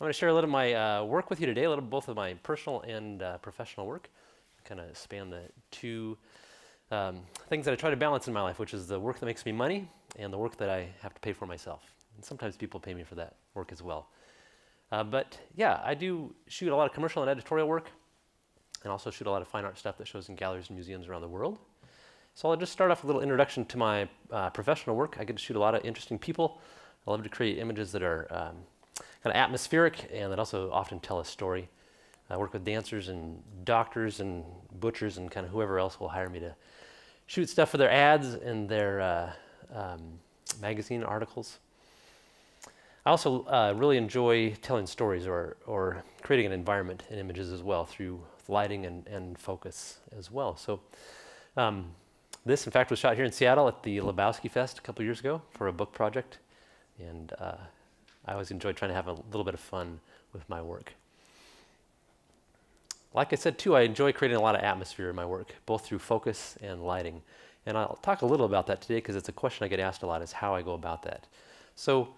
going to share a little of my work with you today, a little both of my personal and professional work. Kind of span the two things that I try to balance in my life, which is the work that makes me money and the work that I have to pay for myself. And sometimes people pay me for that work as well. But yeah, I do shoot a lot of commercial and editorial work, and also shoot a lot of fine art stuff that shows in galleries and museums around the world. So I'll just start off with a little introduction to my professional work. I get to shoot a lot of interesting people. I love to create images that are kind of atmospheric and that also often tell a story. I work with dancers and doctors and butchers and kind of whoever else will hire me to shoot stuff for their ads and their magazine articles. I also really enjoy telling stories or creating an environment in images as well through lighting and focus as well. So this, in fact, was shot here in Seattle at the Lebowski Fest a couple years ago for a book project. And I always enjoy trying to have a little bit of fun with my work. Like I said, too, I enjoy creating a lot of atmosphere in my work, both through focus and lighting. And I'll talk a little about that today because it's a question I get asked a lot, is how I go about that. So,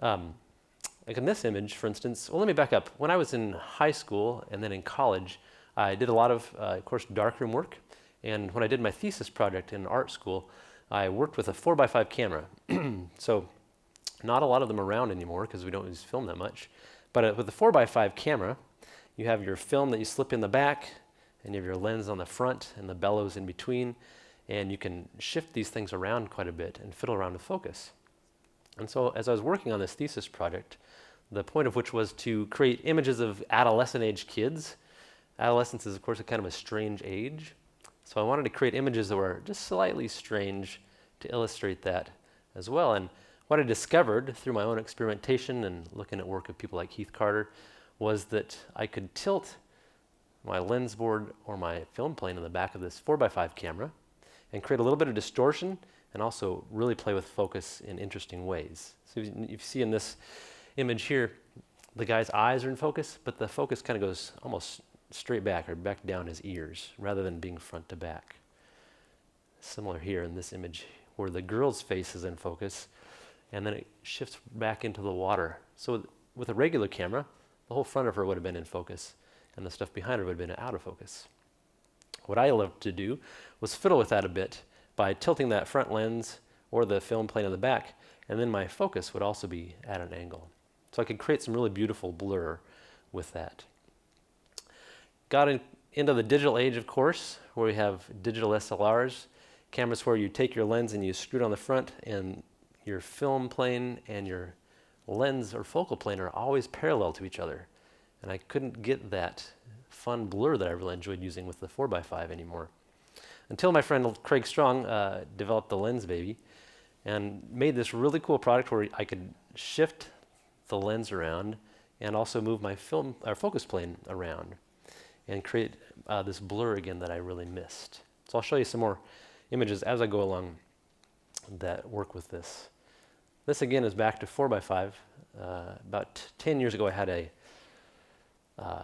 like in this image, for instance, well, let me back up. When I was in high school and then in college, I did a lot of course, darkroom work. And when I did my thesis project in art school, I worked with a 4x5 camera. So, not a lot of them around anymore because we don't use film that much. But with the 4x5 camera, you have your film that you slip in the back, and you have your lens on the front and the bellows in between, and you can shift these things around quite a bit and fiddle around with focus. And so as I was working on this thesis project, the point of which was to create images of adolescent age kids. Adolescence is, of course, a kind of a strange age. So I wanted to create images that were just slightly strange to illustrate that as well. And what I discovered through my own experimentation and looking at work of people like Heath Carter was that I could tilt my lens board or my film plane in the back of this 4x5 camera and create a little bit of distortion and also really play with focus in interesting ways. So if you see in this image here, the guy's eyes are in focus, but the focus kind of goes almost straight back or back down his ears rather than being front to back. Similar here in this image where the girl's face is in focus and then it shifts back into the water. So with a regular camera, the whole front of her would have been in focus and the stuff behind her would have been out of focus. What I loved to do was fiddle with that a bit by tilting that front lens or the film plane in the back, and then my focus would also be at an angle. So I could create some really beautiful blur with that. Got into the digital age, of course, where we have digital SLRs, cameras where you take your lens and you screw it on the front, and your film plane and your lens or focal plane are always parallel to each other. And I couldn't get that fun blur that I really enjoyed using with the 4x5 anymore. Until my friend Craig Strong developed the Lensbaby and made this really cool product where I could shift the lens around and also move my film or focus plane around and create this blur again that I really missed. So I'll show you some more images as I go along that work with this. This again is back to 4x5. About 10 years ago I had a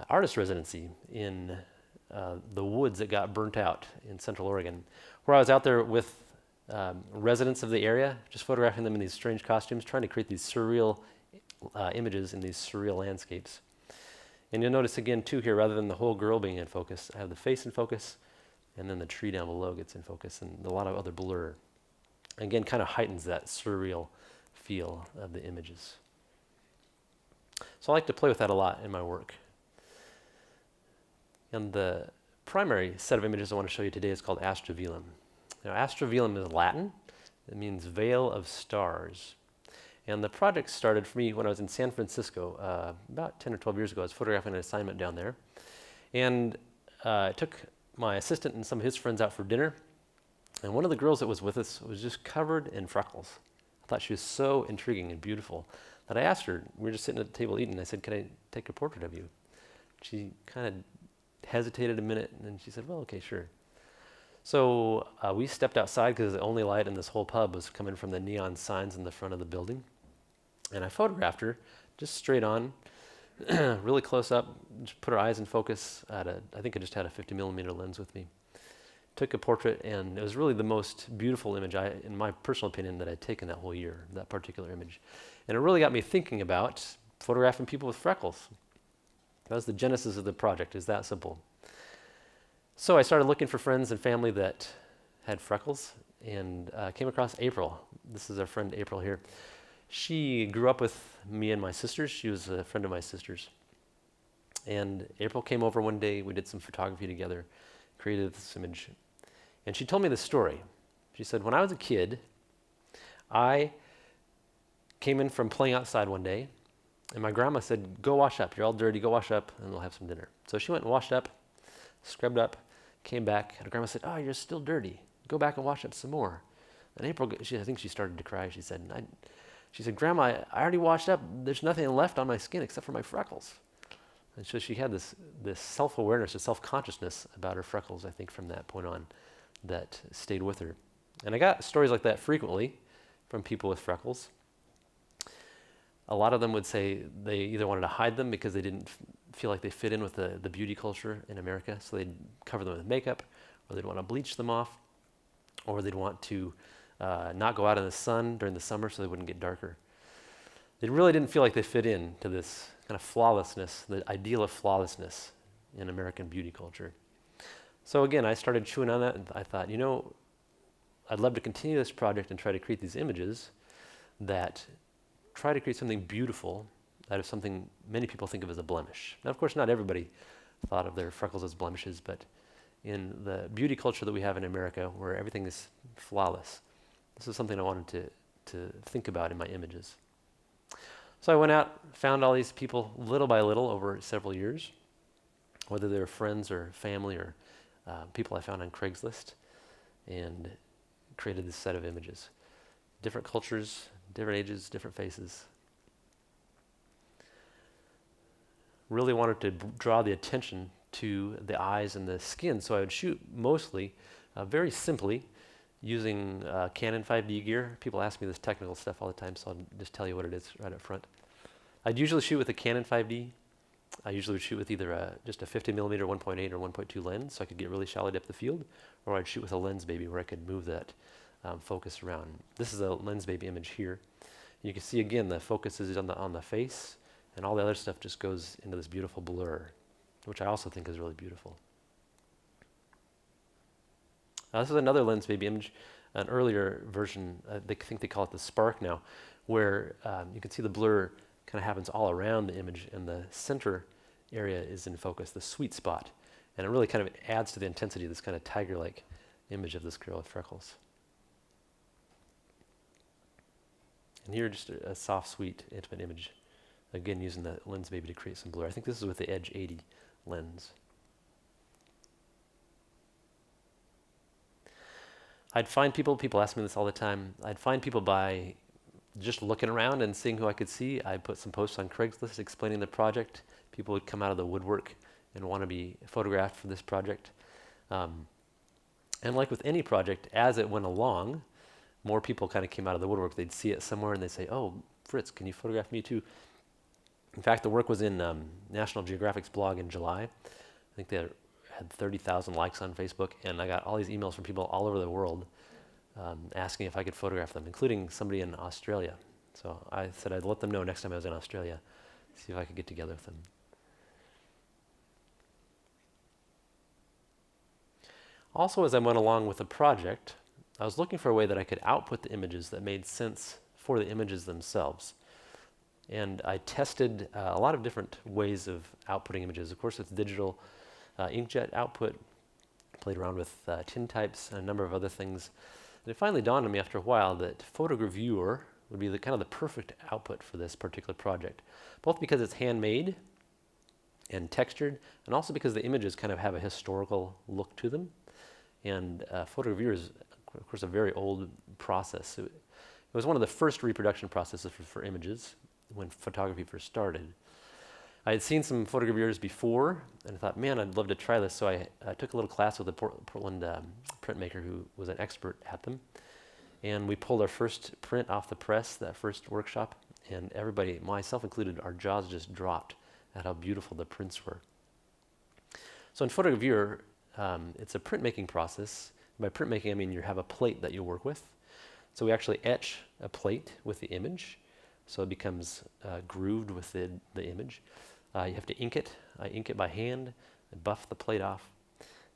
artist residency in the woods that got burnt out in Central Oregon, where I was out there with residents of the area, just photographing them in these strange costumes, trying to create these surreal images in these surreal landscapes. And you'll notice again too here, rather than the whole girl being in focus, I have the face in focus, and then the tree down below gets in focus, and a lot of other blur. Again, kind of heightens that surreal feel of the images. So I like to play with that a lot in my work. And the primary set of images I want to show you today is called Astra Velum. Now, Astra Velum is Latin. It means veil of stars. And the project started for me when I was in San Francisco about 10 or 12 years ago. I was photographing an assignment down there. And I took my assistant and some of his friends out for dinner. And one of the girls that was with us was just covered in freckles. I thought she was so intriguing and beautiful that I asked her, we were just sitting at the table eating, and I said, "Can I take a portrait of you?" She kind of hesitated a minute, and then she said, "Well, okay, sure." So we stepped outside because the only light in this whole pub was coming from the neon signs in the front of the building. And I photographed her just straight on, really close up, just put her eyes in focus at I think I just had a 50mm lens with me. Took a portrait, and it was really the most beautiful image, in my personal opinion, that I'd taken that whole year, that particular image. And it really got me thinking about photographing people with freckles. That was the genesis of the project, is that simple. So I started looking for friends and family that had freckles and came across April. This is our friend April here. She grew up with me and my sisters. She was a friend of my sister's. And April came over one day, we did some photography together, created this image. And she told me this story. She said, when I was a kid, I came in from playing outside one day, and my grandma said, go wash up. You're all dirty, go wash up, and we'll have some dinner. So she went and washed up, scrubbed up, came back, and her grandma said, oh, you're still dirty. Go back and wash up some more. And April, I think she started to cry. She said, Grandma, I already washed up. There's nothing left on my skin except for my freckles. And so she had this self-awareness, a self-consciousness about her freckles, I think, from that point on, that stayed with her. And I got stories like that frequently from people with freckles. A lot of them would say they either wanted to hide them because they didn't feel like they fit in with the beauty culture in America, so they'd cover them with makeup, or they'd want to bleach them off, or they'd want to not go out in the sun during the summer so they wouldn't get darker. They really didn't feel like they fit in to this kind of flawlessness, the ideal of flawlessness in American beauty culture. So again, I started chewing on that, and I thought, I'd love to continue this project and try to create these images that try to create something beautiful out of something many people think of as a blemish. Now, of course, not everybody thought of their freckles as blemishes, but in the beauty culture that we have in America, where everything is flawless, this is something I wanted to think about in my images. So I went out, found all these people little by little over several years, whether they were friends or family or people I found on Craigslist, and created this set of images. Different cultures, different ages, different faces. Really wanted to draw the attention to the eyes and the skin, so I would shoot mostly, very simply, using Canon 5D gear. People ask me this technical stuff all the time, so I'll just tell you what it is right up front. I'd usually shoot with a Canon 5D. I usually would shoot with either just a 50mm 1.8 or 1.2 lens, so I could get really shallow depth of field, or I'd shoot with a Lensbaby where I could move that focus around. This is a Lensbaby image here. You can see again the focus is on the face, and all the other stuff just goes into this beautiful blur, which I also think is really beautiful. This is another Lensbaby image, an earlier version. They think they call it the spark now, where you can see the blur kind of happens all around the image, and the center area is in focus, the sweet spot. And it really kind of adds to the intensity of this kind of tiger-like image of this girl with freckles. And here, just a soft, sweet, intimate image. Again, using the Lensbaby to create some blur. I think this is with the Edge 80 lens. I'd find people ask me this all the time, I'd find people by just looking around and seeing who I could see. I'd put some posts on Craigslist explaining the project. People would come out of the woodwork and want to be photographed for this project. And like with any project, as it went along, more people kind of came out of the woodwork. They'd see it somewhere and they'd say, oh, Fritz, can you photograph me too? In fact, the work was in National Geographic's blog in July. I think they had 30,000 likes on Facebook, and I got all these emails from people all over the world asking if I could photograph them, including somebody in Australia. So I said I'd let them know next time I was in Australia, see if I could get together with them. Also, as I went along with the project, I was looking for a way that I could output the images that made sense for the images themselves. And I tested a lot of different ways of outputting images. Of course, it's digital inkjet output, played around with tintypes and a number of other things. And it finally dawned on me after a while that Photogravure would be the kind of the perfect output for this particular project, both because it's handmade and textured, and also because the images kind of have a historical look to them. And Photogravure is, of course, a very old process. It was one of the first reproduction processes for images when photography first started. I had seen some Photogravures before, and I thought, man, I'd love to try this. So I took a little class with a Portland printmaker who was an expert at them. And we pulled our first print off the press, that first workshop, and everybody, myself included, our jaws just dropped at how beautiful the prints were. So in Photogravure, it's a printmaking process. By printmaking, I mean you have a plate that you work with. So we actually etch a plate with the image. so it becomes grooved with the image. You have to ink it. I ink it by hand, and buff the plate off.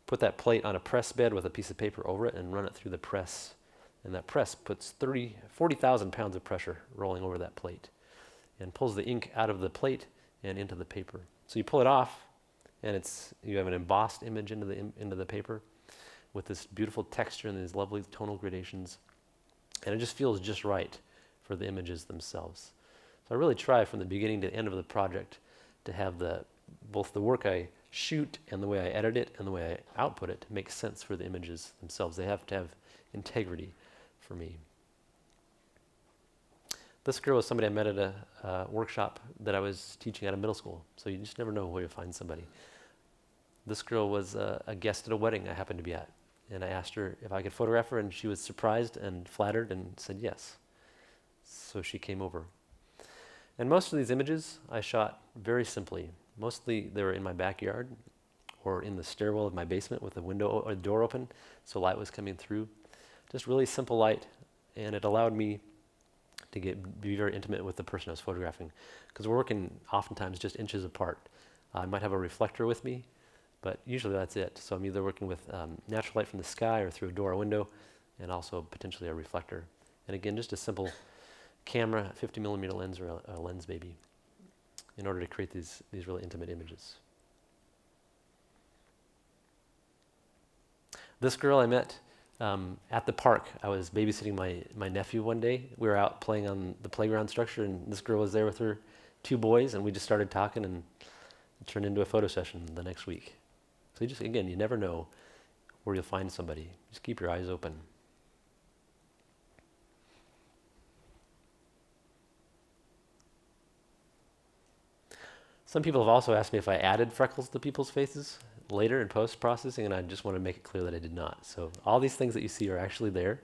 Put that plate on a press bed with a piece of paper over it and run it through the press. And that press puts 40,000 pounds of pressure rolling over that plate and pulls the ink out of the plate and into the paper. So you pull it off, and you have an embossed image into the paper with this beautiful texture and these lovely tonal gradations. And it just feels just right for the images themselves. So I really try from the beginning to the end of the project to have both the work I shoot and the way I edit it and the way I output it make sense for the images themselves. They have to have integrity for me. This girl was somebody I met at a workshop that I was teaching at a middle school. So you just never know where you find somebody. This girl was a guest at a wedding I happened to be at. And I asked her if I could photograph her, and she was surprised and flattered and said yes. So she came over. And most of these images I shot very simply. Mostly they were in my backyard or in the stairwell of my basement with the window or the door open, so light was coming through. Just really simple light, and it allowed me to be very intimate with the person I was photographing, because we're working oftentimes just inches apart. I might have a reflector with me, but usually that's it. So I'm either working with natural light from the sky or through a door or window, and also potentially a reflector. And again, just a simple camera, 50 millimeter lens or a Lensbaby, in order to create these really intimate images. This girl I met at the park. I was babysitting my nephew one day. We were out playing on the playground structure, and this girl was there with her 2 boys, and we just started talking, and it turned into a photo session the next week. So you never know where you'll find somebody. Just keep your eyes open. Some people have also asked me if I added freckles to people's faces later in post-processing, and I just want to make it clear that I did not. So all these things that you see are actually there.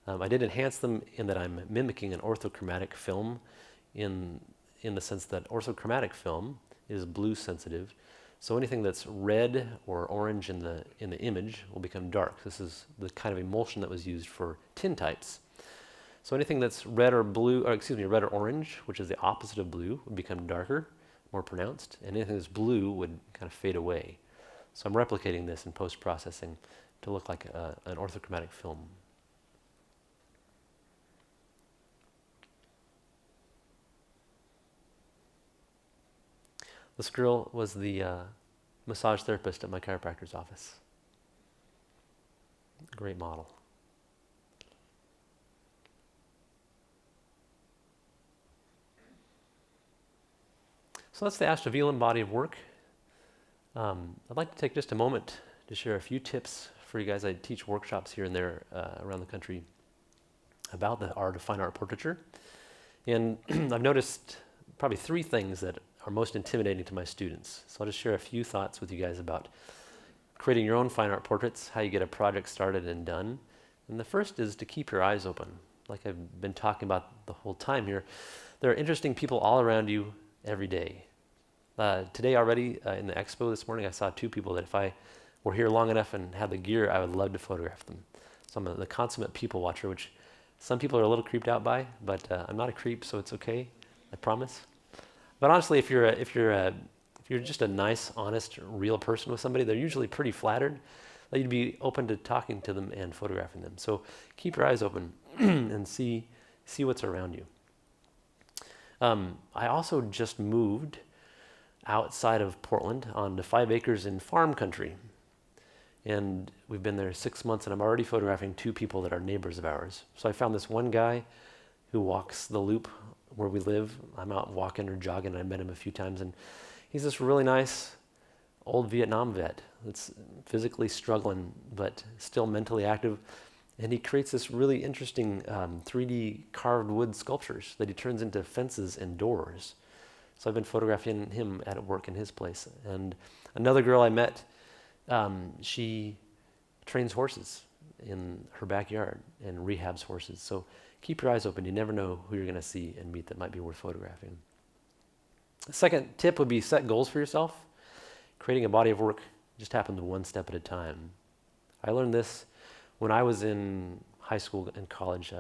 I did enhance them in that I'm mimicking an orthochromatic film in the sense that orthochromatic film is blue sensitive. So anything that's red or orange in the image will become dark. This is the kind of emulsion that was used for tintypes. So anything that's red or orange, which is the opposite of blue, would become darker, more pronounced, and anything that's blue would kind of fade away. So I'm replicating this in post-processing to look like an orthochromatic film. This girl was the massage therapist at my chiropractor's office. Great model. So that's the Astra Velum body of work. I'd like to take just a moment to share a few tips for you guys. I teach workshops here and there around the country about the fine art portraiture. And I've noticed probably 3 things that are most intimidating to my students. So I'll just share a few thoughts with you guys about creating your own fine art portraits, how you get a project started and done. And the first is to keep your eyes open. Like I've been talking about the whole time here, there are interesting people all around you every day. Today already in the expo this morning, I saw 2 people that if I were here long enough and had the gear, I would love to photograph them. So I'm the consummate people watcher, which some people are a little creeped out by, but I'm not a creep, so it's okay, I promise. But honestly, if you're just a nice, honest, real person with somebody, they're usually pretty flattered that you'd be open to talking to them and photographing them. So keep your eyes open and see what's around you. I also just moved outside of Portland onto 5 acres in farm country. And we've been there 6 months, and I'm already photographing 2 people that are neighbors of ours. So I found this one guy who walks the loop where we live. I'm out walking or jogging, and I met him a few times, and he's this really nice old Vietnam vet that's physically struggling, but still mentally active. And he creates this really interesting 3D carved wood sculptures that he turns into fences and doors. So I've been photographing him at work in his place. And another girl I met, she trains horses in her backyard and rehabs horses. So keep your eyes open. You never know who you're going to see and meet that might be worth photographing. The second tip would be set goals for yourself. Creating a body of work just happens 1 step at a time. I learned this when I was in high school and college.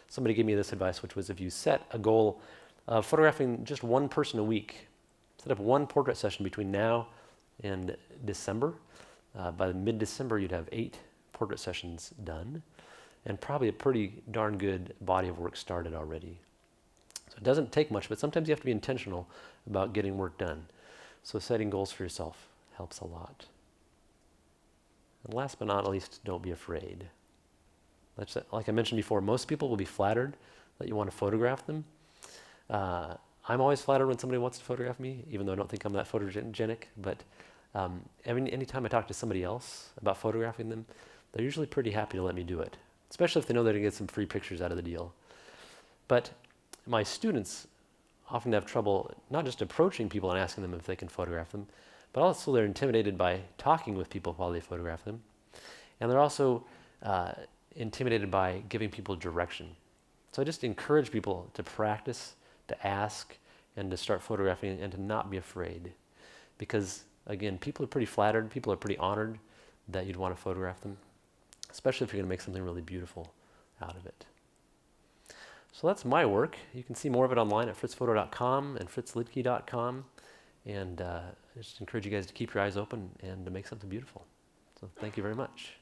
Somebody gave me this advice, which was if you set a goal photographing just one person a week. Set up one portrait session between now and December. By mid-December, you'd have 8 portrait sessions done, and probably a pretty darn good body of work started already. So it doesn't take much, but sometimes you have to be intentional about getting work done. So setting goals for yourself helps a lot. And last but not least, don't be afraid. Like I mentioned before, most people will be flattered that you want to photograph them. I'm always flattered when somebody wants to photograph me, even though I don't think I'm that photogenic. But anytime I talk to somebody else about photographing them, they're usually pretty happy to let me do it, especially if they know they're going to get some free pictures out of the deal. But my students often have trouble not just approaching people and asking them if they can photograph them, but also they're intimidated by talking with people while they photograph them. And they're also intimidated by giving people direction. So I just encourage people to practice, to ask, and to start photographing and to not be afraid. Because again, people are pretty flattered, people are pretty honored that you'd want to photograph them, especially if you're going to make something really beautiful out of it. So that's my work. You can see more of it online at fritzphoto.com and fritzliedtke.com. And I just encourage you guys to keep your eyes open and to make something beautiful. So thank you very much.